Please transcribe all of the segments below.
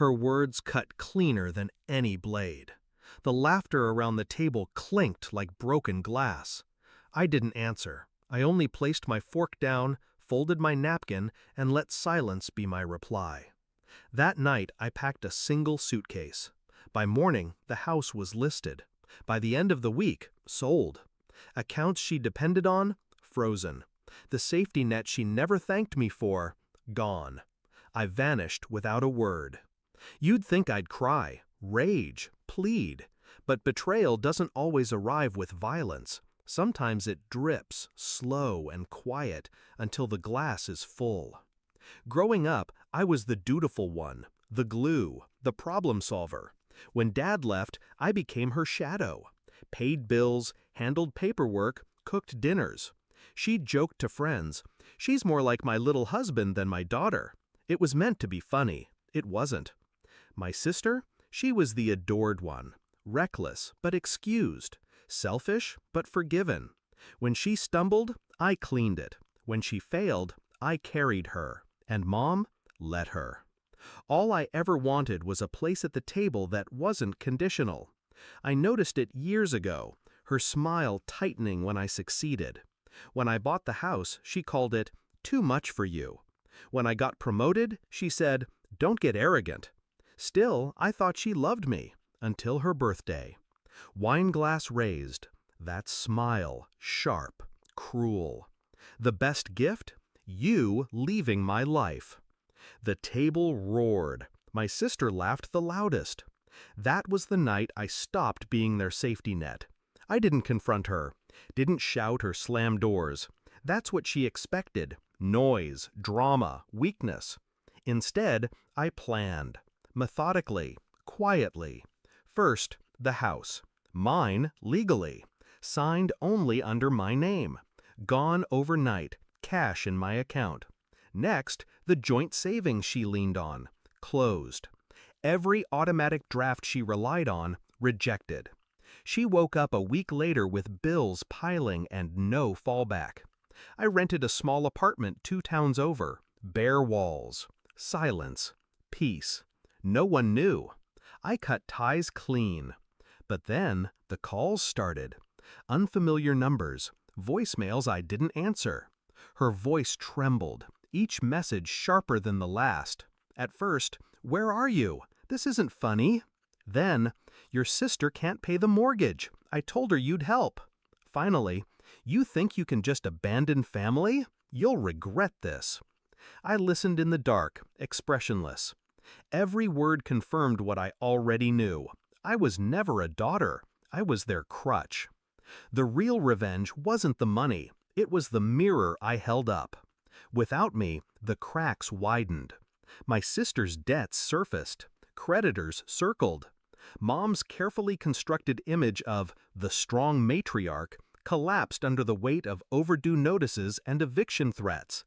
Her words cut cleaner than any blade. The laughter around the table clinked like broken glass. I didn't answer. I only placed my fork down, folded my napkin, and let silence be my reply. That night I packed a single suitcase. By morning, the house was listed. By the end of the week, sold. Accounts she depended on, frozen. The safety net she never thanked me for, gone. I vanished without a word. You'd think I'd cry, rage, plead. But betrayal doesn't always arrive with violence. Sometimes it drips, slow and quiet, until the glass is full. Growing up, I was the dutiful one, the glue, the problem solver. When Dad left, I became her shadow. Paid bills, handled paperwork, cooked dinners. She joked to friends, "She's more like my little husband than my daughter." It was meant to be funny. It wasn't. My sister? She was the adored one. Reckless, but excused. Selfish, but forgiven. When she stumbled, I cleaned it. When she failed, I carried her. And Mom let her. All I ever wanted was a place at the table that wasn't conditional. I noticed it years ago, her smile tightening when I succeeded. When I bought the house, she called it, "too much for you." When I got promoted, she said, "don't get arrogant." Still, I thought she loved me, until her birthday. Wine glass raised, that smile, sharp, cruel. The best gift? You leaving my life. The table roared. My sister laughed the loudest. That was the night I stopped being their safety net. I didn't confront her, didn't shout or slam doors. That's what she expected. Noise, drama, weakness. Instead, I planned. Methodically, quietly. First, the house. Mine, legally. Signed only under my name. Gone overnight, cash in my account. Next, the joint savings she leaned on. Closed. Every automatic draft she relied on, rejected. She woke up a week later with bills piling and no fallback. I rented a small apartment 2 towns over. Bare walls. Silence. Peace. No one knew. I cut ties clean. But then the calls started. Unfamiliar numbers. Voicemails I didn't answer. Her voice trembled, each message sharper than the last. At first, "Where are you? This isn't funny." Then, "Your sister can't pay the mortgage. I told her you'd help." Finally, "You think you can just abandon family? You'll regret this." I listened in the dark, expressionless. Every word confirmed what I already knew. I was never a daughter. I was their crutch. The real revenge wasn't the money. It was the mirror I held up. Without me, the cracks widened. My sister's debts surfaced. Creditors circled. Mom's carefully constructed image of the strong matriarch collapsed under the weight of overdue notices and eviction threats.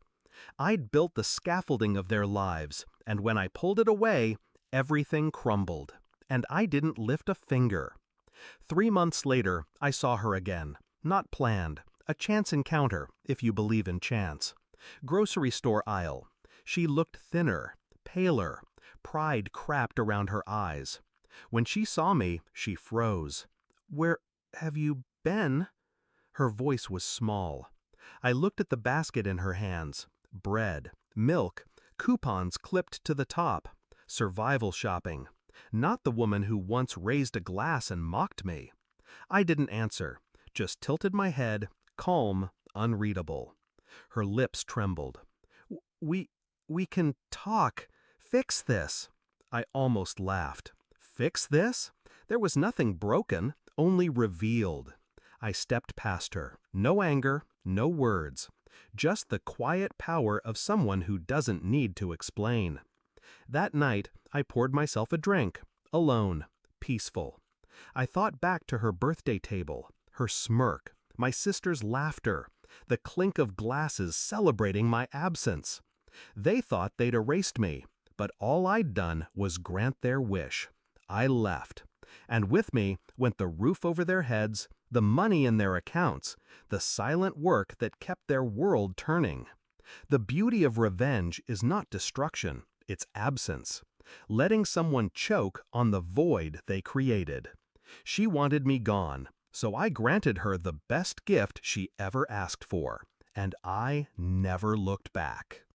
I'd built the scaffolding of their lives, and when I pulled it away, everything crumbled. And I didn't lift a finger. 3 months later, I saw her again. Not planned. A chance encounter, if you believe in chance. Grocery store aisle. She looked thinner, paler. Pride crapped around her eyes. When she saw me, she froze. "Where have you been?" Her voice was small. I looked at the basket in her hands. Bread, milk, coupons clipped to the top. Survival shopping. Not the woman who once raised a glass and mocked me. I didn't answer, just tilted my head, calm, unreadable. Her lips trembled. We can talk. Fix this." I almost laughed. Fix this? There was nothing broken, only revealed. I stepped past her. No anger, no words. Just the quiet power of someone who doesn't need to explain. That night, I poured myself a drink, alone, peaceful. I thought back to her birthday table, her smirk, my sister's laughter, the clink of glasses celebrating my absence. They thought they'd erased me, but all I'd done was grant their wish. I left, and with me went the roof over their heads, the money in their accounts, the silent work that kept their world turning. The beauty of revenge is not destruction, it's absence. letting someone choke on the void they created. She wanted me gone, so I granted her the best gift she ever asked for, and I never looked back.